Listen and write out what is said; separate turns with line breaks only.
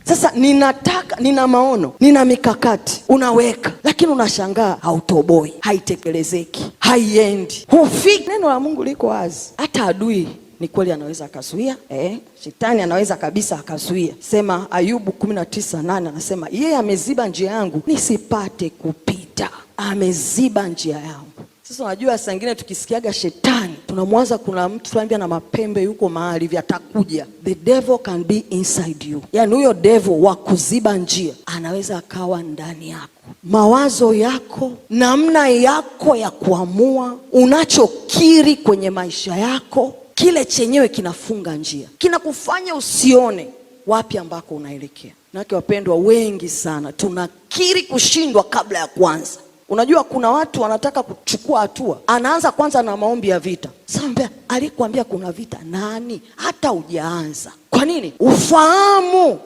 Sasa nina maono, nina mikakati, unaweka, lakini unashangaa hautoboi, haitekelezeki, haiendi, hufiki. Neno la Mungu liko wazi. Hata adui ni kweli anaweza akazuia, shetani anaweza kabisa akazuia. Sema Ayubu 19:8 anasema yeye ameziba njia yangu nisipate kupita. Ameziba njia yangu. Sasa unajua saa nyingine tukisikiaga shetani tunamwaza kuna mtu fulani na mapembe yuko mahali vyatakuja. The devil can be inside you. Yaani huyo devil wa kuziba njia anaweza akawa ndani yako. Mawazo yako, namna yako ya kuamua, unachokiri kwenye maisha yako, kile chenyewe kinafunga njia, kinakufanya usione wapi ambako unaelekea. Nake wapendwa, wengi sana tunakiri kushindwa kabla ya kuanza. Unajua kuna watu wanataka kuchukua hatua, anaanza kwanza na maombi ya vita. Sasa alikwambia kuna vita nani? Hata hujaanza. Kwa nini? Ufahamu